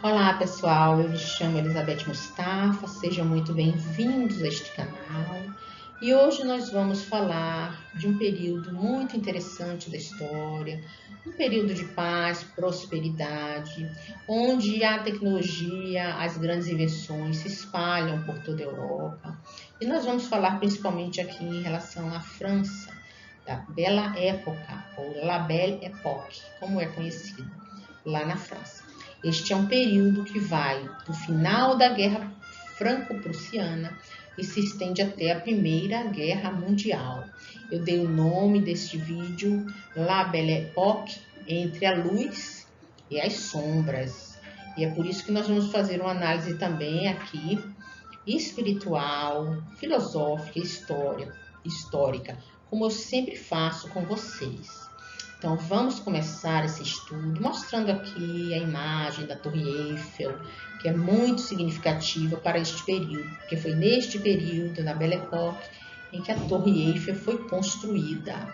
Olá pessoal, eu me chamo Elizabeth Mustafa, sejam muito bem-vindos a este canal. E hoje nós vamos falar de um período muito interessante da história, um período de paz, prosperidade, onde a tecnologia, as grandes invenções se espalham por toda a Europa. E nós vamos falar principalmente aqui em relação à França, da Bela Época, ou La Belle Époque, como é conhecido lá na França. Este é um período que vai do final da Guerra Franco-Prussiana e se estende até a Primeira Guerra Mundial. Eu dei o nome deste vídeo La Belle Époque, entre a luz e as sombras. E é por isso que nós vamos fazer uma análise também aqui espiritual, filosófica, histórica, como eu sempre faço com vocês. Então vamos começar esse estudo mostrando aqui a imagem da Torre Eiffel, que é muito significativa para este período, porque foi neste período, na Belle Époque, em que a Torre Eiffel foi construída.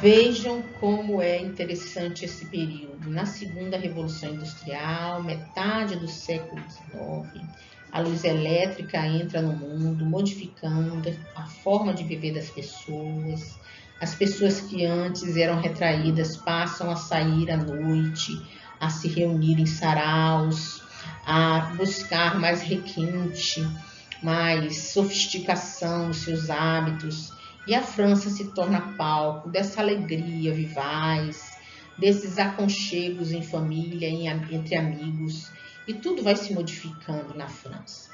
Vejam como é interessante esse período. Na segunda Revolução Industrial, metade do século XIX, a luz elétrica entra no mundo, modificando a forma de viver das pessoas. As pessoas que antes eram retraídas passam a sair à noite, a se reunir em saraus, a buscar mais requinte, mais sofisticação nos seus hábitos. E a França se torna palco dessa alegria vivaz, desses aconchegos em família, entre amigos, e tudo vai se modificando na França.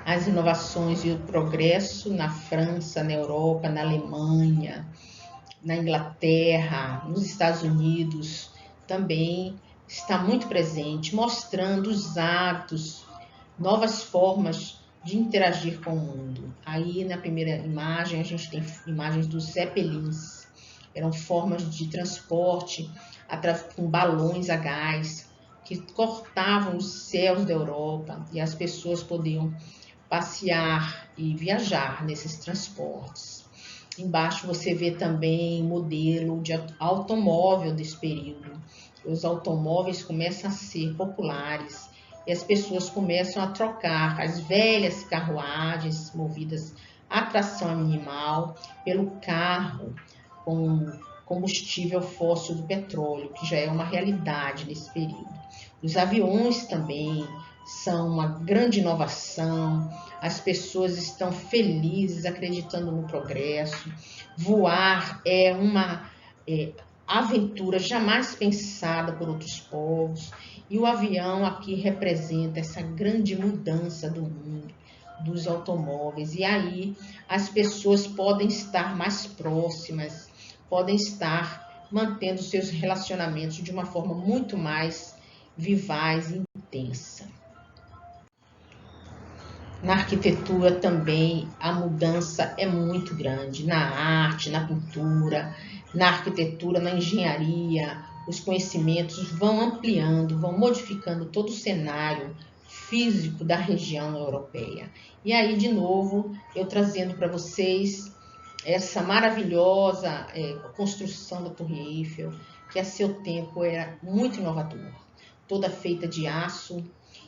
As inovações e o progresso na França, na Europa, na Alemanha, na Inglaterra, nos Estados Unidos, também está muito presente, mostrando os hábitos, novas formas de interagir com o mundo. Aí na primeira imagem a gente tem imagens dos zeppelins, eram formas de transporte com balões a gás que cortavam os céus da Europa e as pessoas podiam passear e viajar nesses transportes. Embaixo você vê também modelo de automóvel desse período. Os automóveis começam a ser populares e as pessoas começam a trocar as velhas carruagens movidas a tração animal pelo carro com combustível fóssil do petróleo, que já é uma realidade nesse período. Os aviões também são uma grande inovação, as pessoas estão felizes, acreditando no progresso. Voar é uma aventura jamais pensada por outros povos, e o avião aqui representa essa grande mudança do mundo, dos automóveis, e aí as pessoas podem estar mais próximas, podem estar mantendo seus relacionamentos de uma forma muito mais vivaz e intensa. Na arquitetura também a mudança é muito grande, na arte, na pintura, na arquitetura, na engenharia, os conhecimentos vão ampliando, vão modificando todo o cenário físico da região europeia. E aí, de novo, eu trazendo para vocês essa maravilhosa construção da Torre Eiffel, que a seu tempo era muito inovadora, toda feita de aço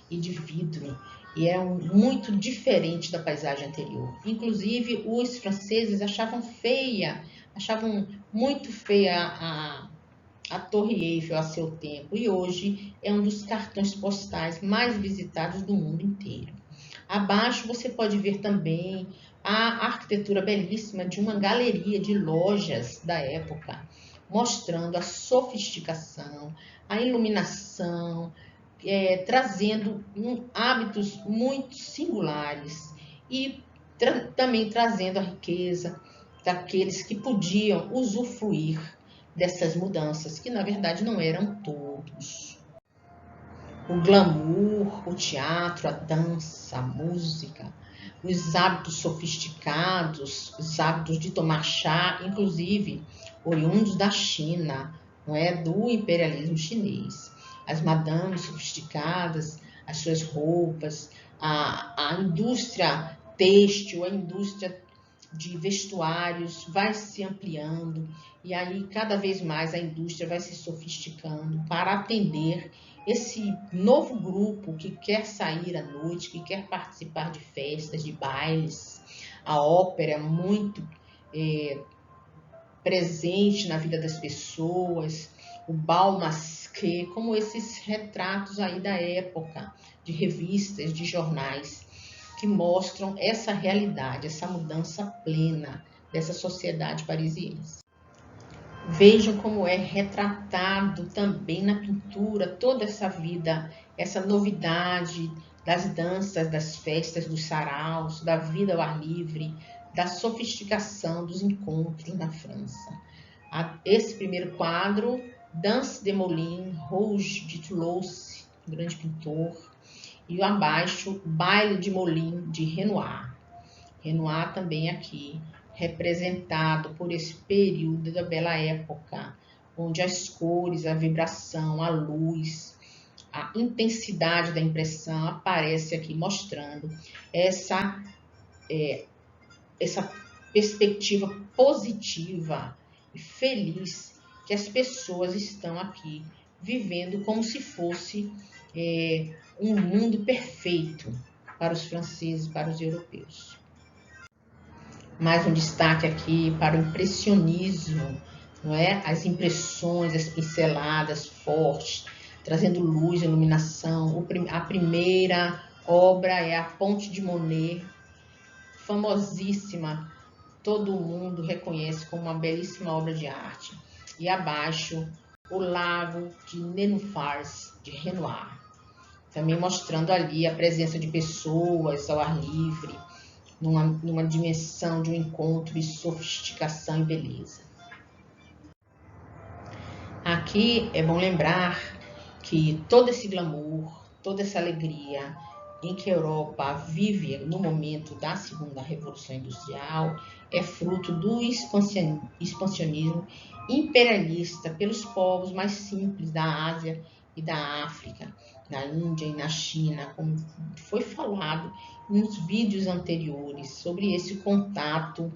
e de vidro, e é muito diferente da paisagem anterior. Inclusive, os franceses achavam muito feia a Torre Eiffel a seu tempo, e hoje é um dos cartões postais mais visitados do mundo inteiro. Abaixo você pode ver também a arquitetura belíssima de uma galeria de lojas da época, mostrando a sofisticação, a iluminação, trazendo hábitos muito singulares e também trazendo a riqueza daqueles que podiam usufruir dessas mudanças, que na verdade não eram todos. O glamour, o teatro, a dança, a música, os hábitos sofisticados, os hábitos de tomar chá, inclusive oriundos da China, não é, do imperialismo chinês. As madames sofisticadas, as suas roupas, a indústria têxtil, a indústria de vestuários vai se ampliando e aí cada vez mais a indústria vai se sofisticando para atender esse novo grupo que quer sair à noite, que quer participar de festas, de bailes. A ópera é muito presente na vida das pessoas, o bal masqué, como esses retratos aí da época, de revistas, de jornais, que mostram essa realidade, essa mudança plena dessa sociedade parisiense. Vejam como é retratado também na pintura toda essa vida, essa novidade das danças, das festas, dos saraus, da vida ao ar livre, da sofisticação dos encontros na França. Esse primeiro quadro, Danse de Moulin, Rouge de Toulouse, um grande pintor, e abaixo, Baile de Moulin, de Renoir. Renoir também aqui, representado por esse período da Bela Época, onde as cores, a vibração, a luz, a intensidade da impressão aparece aqui mostrando essa perspectiva positiva e feliz que as pessoas estão aqui vivendo como se fosse um mundo perfeito para os franceses, para os europeus. Mais um destaque aqui para o impressionismo, não é? As impressões, as pinceladas fortes, trazendo luz, iluminação. A primeira obra é a Ponte de Monet, famosíssima, todo mundo reconhece como uma belíssima obra de arte. E abaixo, o Lago de Nénuphars, de Renoir, também mostrando ali a presença de pessoas ao ar livre, numa dimensão de um encontro de sofisticação e beleza. Aqui é bom lembrar que todo esse glamour, toda essa alegria em que a Europa vive no momento da Segunda Revolução Industrial é fruto do expansionismo imperialista pelos povos mais simples da Ásia e da África, na Índia e na China, como foi falado nos vídeos anteriores sobre esse contato,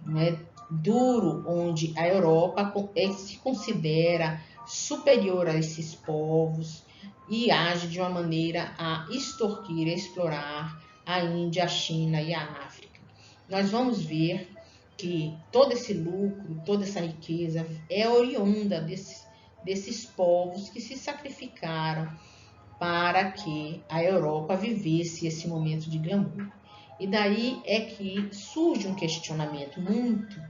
não é, duro, onde a Europa se considera superior a esses povos e age de uma maneira a extorquir, a explorar a Índia, a China e a África. Nós vamos ver que todo esse lucro, toda essa riqueza é oriunda desses povos que se sacrificaram para que a Europa vivesse esse momento de glamour. E daí é que surge um questionamento muito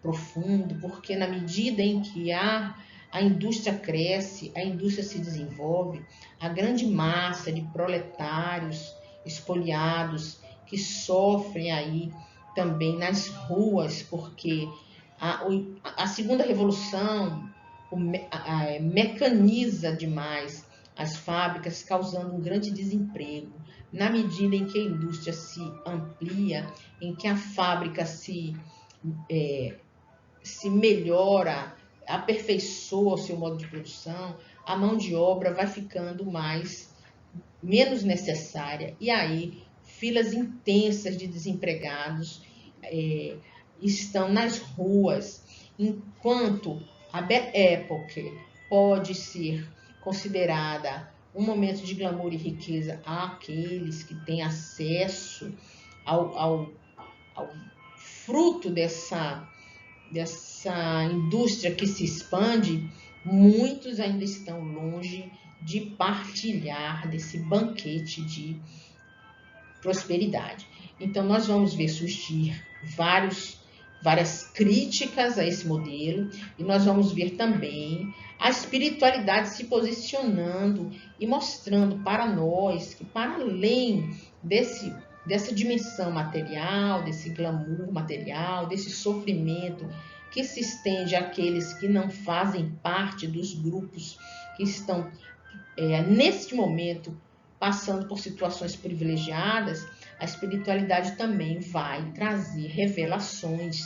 profundo, porque na medida em que a indústria cresce, a indústria se desenvolve, a grande massa de proletários expoliados que sofrem aí também nas ruas, porque a segunda revolução mecaniza demais as fábricas, causando um grande desemprego. Na medida em que a indústria se amplia, em que a fábrica se melhora, aperfeiçoa o seu modo de produção, a mão de obra vai ficando menos necessária. E aí, filas intensas de desempregados estão nas ruas, enquanto a Belle Époque pode ser considerada um momento de glamour e riqueza àqueles que têm acesso ao fruto dessa indústria que se expande. Muitos ainda estão longe de partilhar desse banquete de prosperidade. Então, nós vamos ver surgir várias críticas a esse modelo e nós vamos ver também a espiritualidade se posicionando e mostrando para nós que, para além dessa dimensão material, desse glamour material, desse sofrimento que se estende àqueles que não fazem parte dos grupos que estão, neste momento, passando por situações privilegiadas, a espiritualidade também vai trazer revelações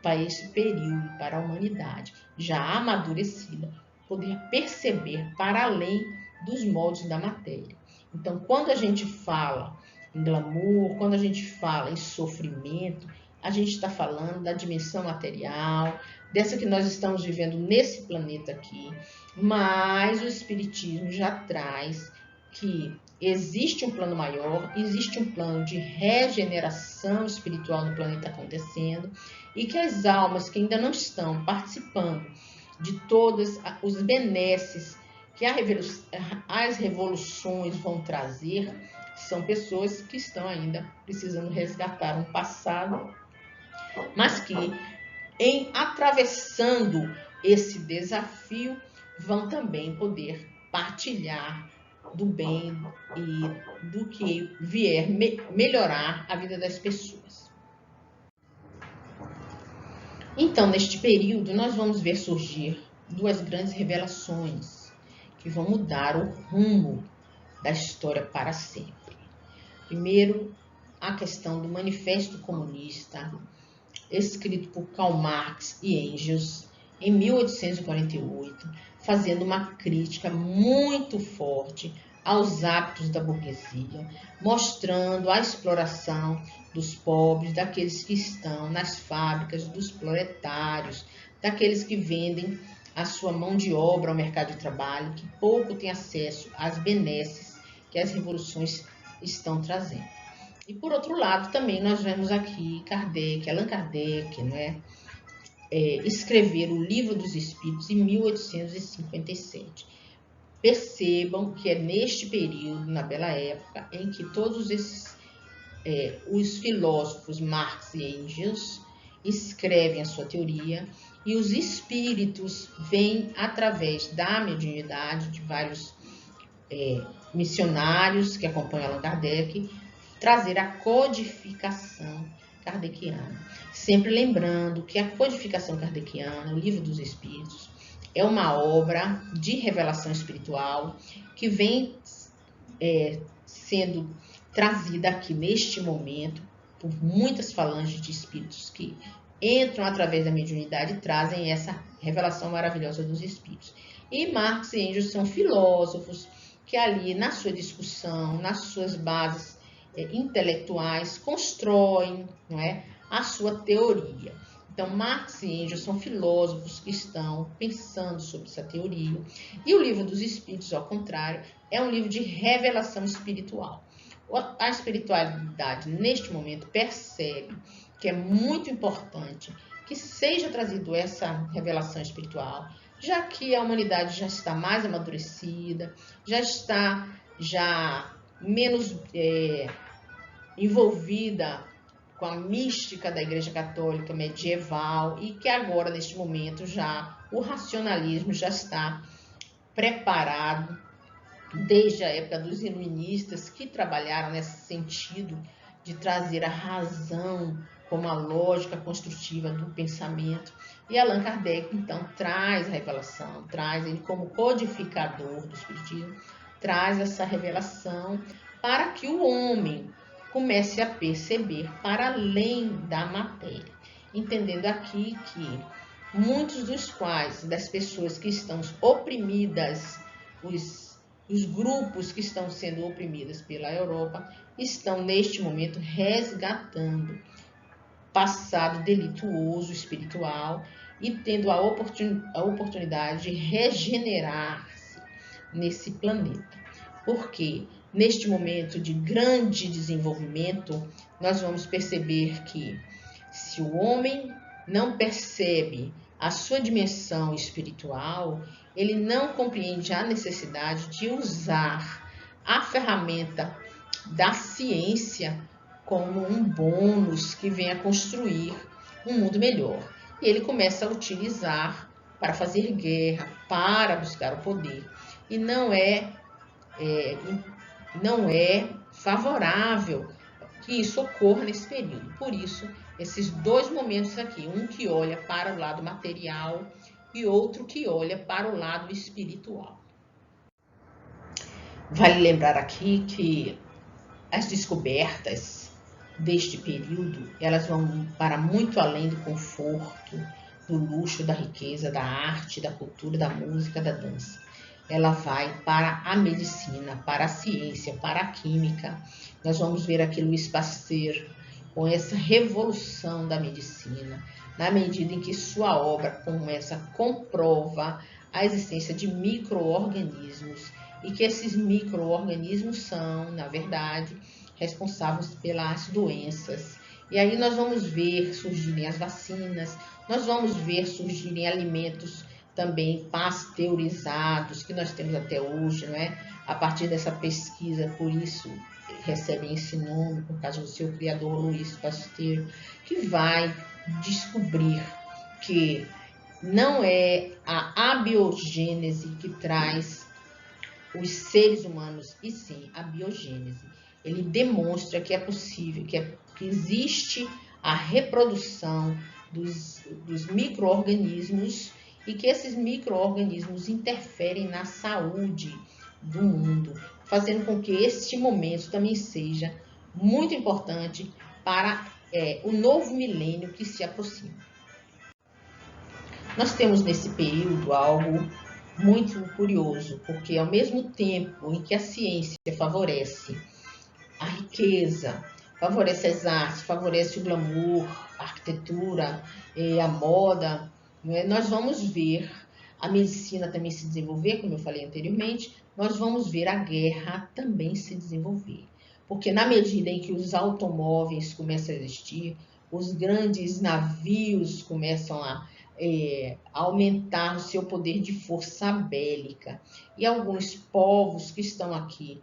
para esse período, para a humanidade, já amadurecida, poder perceber para além dos moldes da matéria. Então, quando a gente fala em glamour, quando a gente fala em sofrimento, a gente está falando da dimensão material, dessa que nós estamos vivendo nesse planeta aqui, mas o Espiritismo já traz que existe um plano maior, existe um plano de regeneração espiritual no planeta acontecendo e que as almas que ainda não estão participando de todos os benesses que as revoluções vão trazer, são pessoas que estão ainda precisando resgatar um passado, mas que em atravessando esse desafio vão também poder partilhar do bem e do que vier melhorar a vida das pessoas. Então, neste período, nós vamos ver surgir duas grandes revelações que vão mudar o rumo da história para sempre. Primeiro, a questão do Manifesto Comunista, escrito por Karl Marx e Engels em 1848, fazendo uma crítica muito forte aos hábitos da burguesia, mostrando a exploração dos pobres, daqueles que estão nas fábricas, dos proletários, daqueles que vendem a sua mão de obra ao mercado de trabalho, que pouco tem acesso às benesses que as revoluções estão trazendo. E por outro lado, também nós vemos aqui Allan Kardec, escrever o Livro dos Espíritos em 1857. Percebam que é neste período, na bela época, em que todos esses os filósofos Marx e Engels escrevem a sua teoria e os espíritos vêm através da mediunidade de vários missionários que acompanham Allan Kardec trazer a codificação kardeciana. Sempre lembrando que a codificação kardeciana, o Livro dos Espíritos, é uma obra de revelação espiritual que vem sendo trazida aqui neste momento por muitas falanges de espíritos que entram através da mediunidade e trazem essa revelação maravilhosa dos espíritos. E Marx e Engels são filósofos que ali na sua discussão, nas suas bases intelectuais, constroem, a sua teoria. Então, Marx e Engels são filósofos que estão pensando sobre essa teoria. E o Livro dos Espíritos, ao contrário, é um livro de revelação espiritual. A espiritualidade, neste momento, percebe que é muito importante que seja trazido essa revelação espiritual, já que a humanidade já está mais amadurecida, já está menos envolvida com a mística da Igreja Católica medieval e que agora, neste momento, já o racionalismo já está preparado desde a época dos iluministas que trabalharam nesse sentido de trazer a razão como a lógica construtiva do pensamento. E Allan Kardec, então, traz a revelação, traz ele como codificador do Espiritismo, traz essa revelação para que o homem comece a perceber para além da matéria, entendendo aqui que muitos das pessoas que estão oprimidas, os grupos que estão sendo oprimidas pela Europa, estão neste momento resgatando passado delituoso espiritual e tendo a oportunidade de regenerar-se nesse planeta. Porque neste momento de grande desenvolvimento, nós vamos perceber que se o homem não percebe a sua dimensão espiritual, ele não compreende a necessidade de usar a ferramenta da ciência como um bônus que venha construir um mundo melhor. E ele começa a utilizar para fazer guerra, para buscar o poder. E não é favorável que isso ocorra nesse período. Por isso, esses dois momentos aqui, um que olha para o lado material e outro que olha para o lado espiritual. Vale lembrar aqui que as descobertas deste período, elas vão para muito além do conforto, do luxo, da riqueza, da arte, da cultura, da música, da dança. Ela vai para a medicina, para a ciência, para a química. Nós vamos ver aqui Louis Pasteur com essa revolução da medicina, na medida em que sua obra comprova a existência de micro-organismos e que esses micro-organismos são, na verdade, responsáveis pelas doenças. E aí nós vamos ver surgirem as vacinas, nós vamos ver surgirem alimentos também pasteurizados, que nós temos até hoje, não é? A partir dessa pesquisa, por isso recebem esse nome, por causa do seu criador, Louis Pasteur, que vai descobrir que não é a abiogênese que traz os seres humanos, e sim a biogênese. Ele demonstra que é possível, que existe a reprodução dos micro-organismos e que esses micro-organismos interferem na saúde do mundo, fazendo com que este momento também seja muito importante para o novo milênio que se aproxima. Nós temos nesse período algo muito curioso, porque ao mesmo tempo em que a ciência favorece a riqueza, favorece as artes, favorece o glamour, a arquitetura, a moda, nós vamos ver a medicina também se desenvolver, como eu falei anteriormente, nós vamos ver a guerra também se desenvolver. Porque na medida em que os automóveis começam a existir, os grandes navios começam a aumentar o seu poder de força bélica. E alguns povos que estão aqui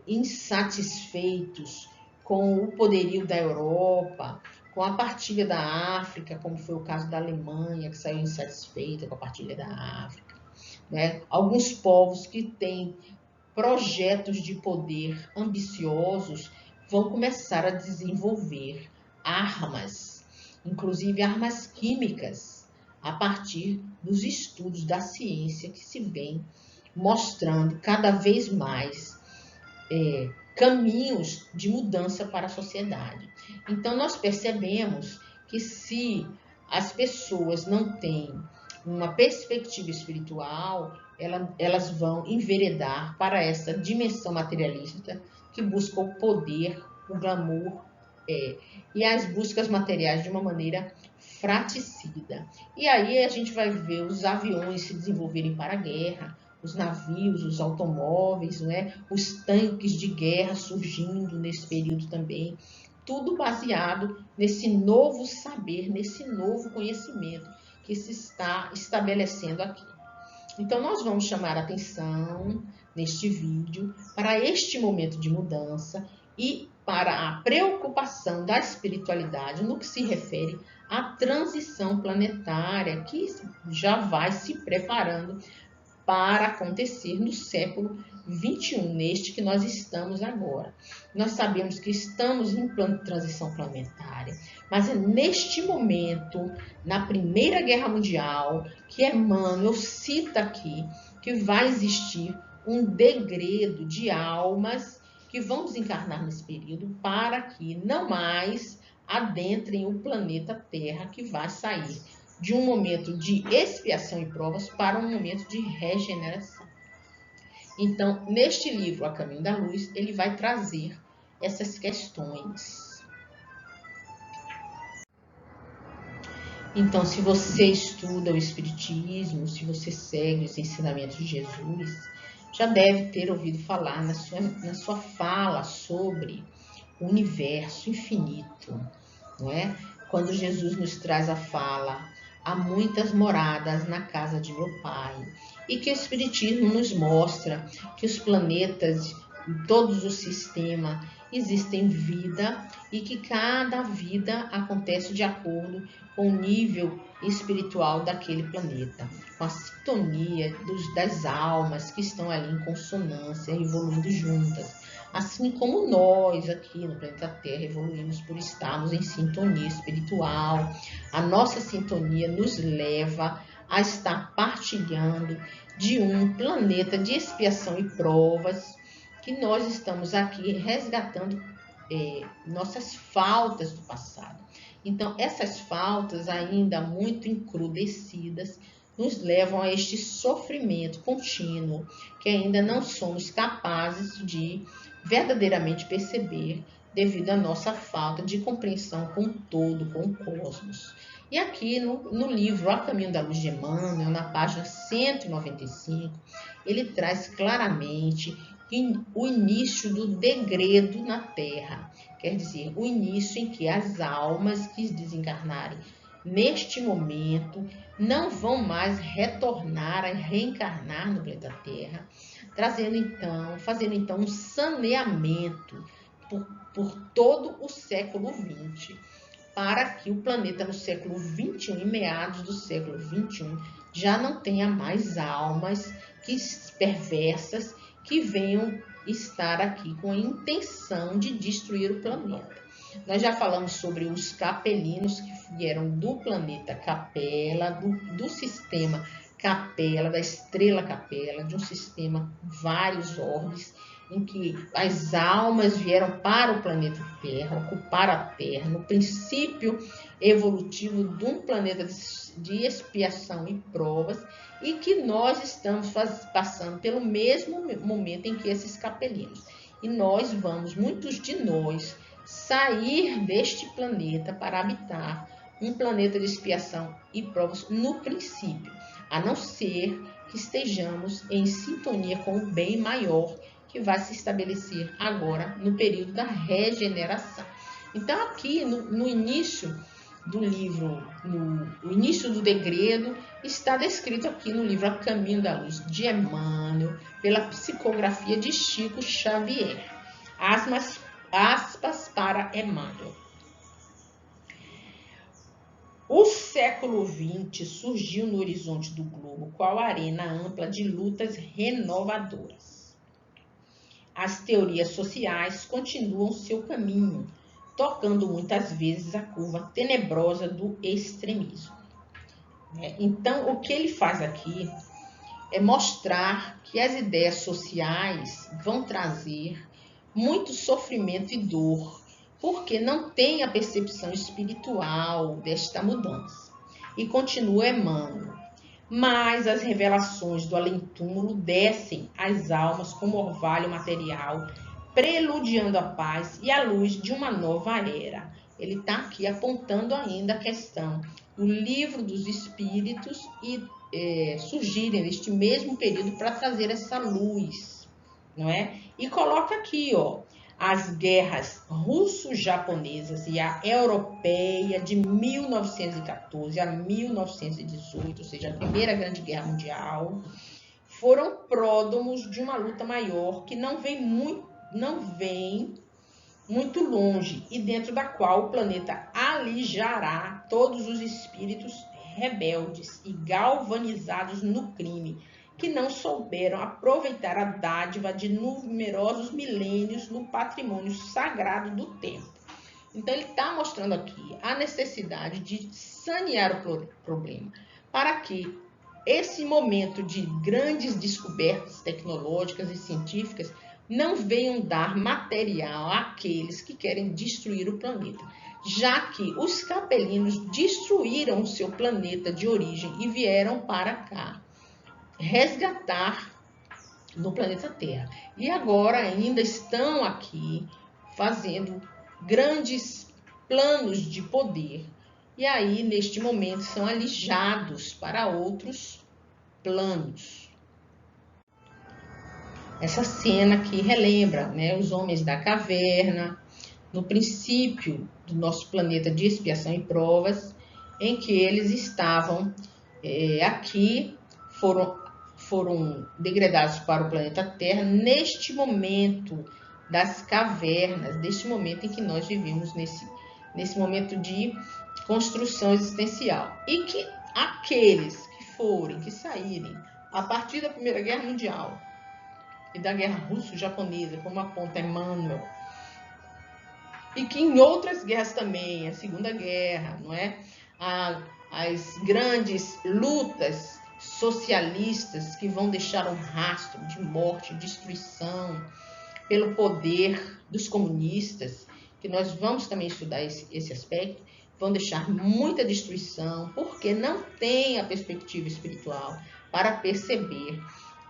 insatisfeitos com o poderio da Europa, com a partilha da África, como foi o caso da Alemanha, que saiu insatisfeita com a partilha da África, né? Alguns povos que têm projetos de poder ambiciosos vão começar a desenvolver armas, inclusive armas químicas, a partir dos estudos da ciência que se vem mostrando cada vez mais caminhos de mudança para a sociedade. Então, nós percebemos que se as pessoas não têm uma perspectiva espiritual, elas vão enveredar para essa dimensão materialista que busca o poder, o glamour e as buscas materiais de uma maneira fraticida. E aí a gente vai ver os aviões se desenvolverem para a guerra, os navios, os automóveis, né? Os tanques de guerra surgindo nesse período também, tudo baseado nesse novo saber, nesse novo conhecimento que se está estabelecendo aqui. Então, nós vamos chamar a atenção neste vídeo para este momento de mudança e para a preocupação da espiritualidade no que se refere à transição planetária que já vai se preparando para acontecer no século 21, neste que nós estamos agora. Nós sabemos que estamos em plano de transição planetária, mas é neste momento, na Primeira Guerra Mundial, que Emmanuel cita aqui que vai existir um degredo de almas que vão desencarnar nesse período para que não mais adentrem o planeta Terra, que vai sair de um momento de expiação e provas para um momento de regeneração. Então, neste livro, A Caminho da Luz, ele vai trazer essas questões. Então, se você estuda o Espiritismo, se você segue os ensinamentos de Jesus, já deve ter ouvido falar na sua fala sobre o universo infinito, não é? Quando Jesus nos traz a fala: há muitas moradas na casa de meu Pai, e que o Espiritismo nos mostra que os planetas, em todos os sistemas, existem vida e que cada vida acontece de acordo com o nível espiritual daquele planeta, com a sintonia das almas que estão ali em consonância, evoluindo juntas. Assim como nós aqui no planeta Terra evoluímos por estarmos em sintonia espiritual, a nossa sintonia nos leva a estar partilhando de um planeta de expiação e provas, que nós estamos aqui resgatando nossas faltas do passado. Então, essas faltas ainda muito encrudecidas nos levam a este sofrimento contínuo, que ainda não somos capazes de verdadeiramente perceber devido à nossa falta de compreensão com o todo, com o cosmos. E aqui no livro A Caminho da Luz de Emmanuel, na página 195, ele traz claramente o início do degredo na Terra, quer dizer, o início em que as almas que desencarnarem neste momento não vão mais retornar a reencarnar no planeta Terra, fazendo então um saneamento por todo o século XX, para que o planeta no século XXI, em meados do século XXI, já não tenha mais almas perversas que venham estar aqui com a intenção de destruir o planeta. Nós já falamos sobre os capelinos que vieram do planeta Capela, do sistema Capela, da estrela Capela, de um sistema vários orbes, em que as almas vieram para o planeta Terra, ocupar a Terra, no princípio evolutivo de um planeta de expiação e provas, e que nós estamos passando pelo mesmo momento em que esses capelinos. E nós vamos, muitos de nós, sair deste planeta para habitar um planeta de expiação e provas no princípio, a não ser que estejamos em sintonia com o bem maior que vai se estabelecer agora no período da regeneração. Então, aqui no início do livro, no início do degredo, está descrito aqui no livro A Caminho da Luz de Emmanuel, pela psicografia de Chico Xavier. Aspas para Emmanuel. O século XX surgiu no horizonte do globo qual arena ampla de lutas renovadoras. As teorias sociais continuam seu caminho, tocando muitas vezes a curva tenebrosa do extremismo. Então, o que ele faz aqui é mostrar que as ideias sociais vão trazer muito sofrimento e dor, porque não tem a percepção espiritual desta mudança. E continua Emmanuel. Mas as revelações do além-túmulo descem às almas como orvalho material, preludiando a paz e a luz de uma nova era. Ele está aqui apontando ainda a questão do livro dos espíritos e surgirem neste mesmo período para trazer essa luz, não é? E coloca aqui, ó, as guerras russo-japonesas e a europeia de 1914 a 1918, ou seja, a Primeira Grande Guerra Mundial, foram pródomos de uma luta maior que não vem muito longe e dentro da qual o planeta alijará todos os espíritos rebeldes e galvanizados no crime, que não souberam aproveitar a dádiva de numerosos milênios no patrimônio sagrado do tempo. Então, ele está mostrando aqui a necessidade de sanear o problema, para que esse momento de grandes descobertas tecnológicas e científicas não venham dar material àqueles que querem destruir o planeta, já que os capelinos destruíram o seu planeta de origem e vieram para cá resgatar no planeta Terra. E agora ainda estão aqui fazendo grandes planos de poder. E aí, neste momento, são alijados para outros planos. Essa cena aqui relembra, né, os homens da caverna, no princípio do nosso planeta de expiação e provas, em que eles estavam aqui, foram degradados para o planeta Terra neste momento das cavernas, neste momento em que nós vivemos nesse momento de construção existencial. E que aqueles que saírem a partir da Primeira Guerra Mundial e da Guerra Russo-Japonesa, como aponta Emmanuel, e que em outras guerras também, a Segunda Guerra, não é? As grandes lutas socialistas que vão deixar um rastro de morte, destruição pelo poder dos comunistas, que nós vamos também estudar esse aspecto, vão deixar muita destruição, porque não tem a perspectiva espiritual para perceber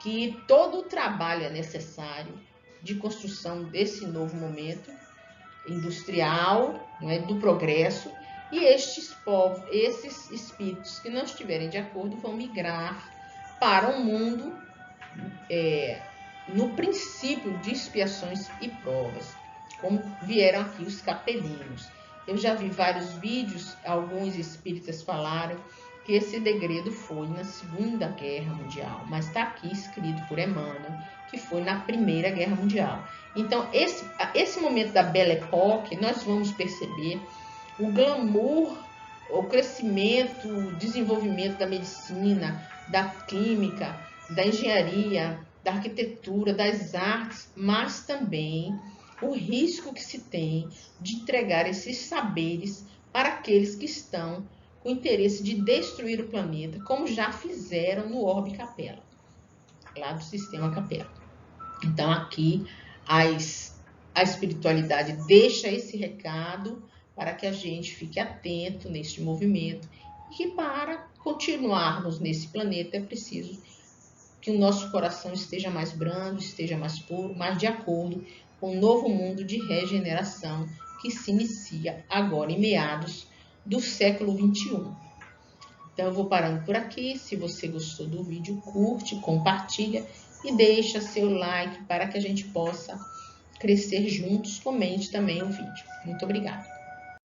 que todo o trabalho é necessário de construção desse novo momento, industrial, não é, do progresso, e estes povos, esses espíritos que não estiverem de acordo vão migrar para um mundo no princípio de expiações e provas, como vieram aqui os capelinos. Eu já vi vários vídeos, alguns espíritas falaram que esse degredo foi na Segunda Guerra Mundial, mas está aqui escrito por Emmanuel que foi na Primeira Guerra Mundial. Então, esse momento da Belle Époque, nós vamos perceber o glamour, o crescimento, o desenvolvimento da medicina, da química, da engenharia, da arquitetura, das artes, mas também o risco que se tem de entregar esses saberes para aqueles que estão com interesse de destruir o planeta, como já fizeram no Orbe Capella, lá do Sistema Capella. Então, aqui a espiritualidade deixa esse recado para que a gente fique atento neste movimento e que para continuarmos nesse planeta é preciso que o nosso coração esteja mais brando, esteja mais puro, mais de acordo com o novo mundo de regeneração que se inicia agora em meados do século 21. Então eu vou parando por aqui. Se você gostou do vídeo, curte, compartilha e deixa seu like para que a gente possa crescer juntos. Comente também o vídeo. Muito obrigada.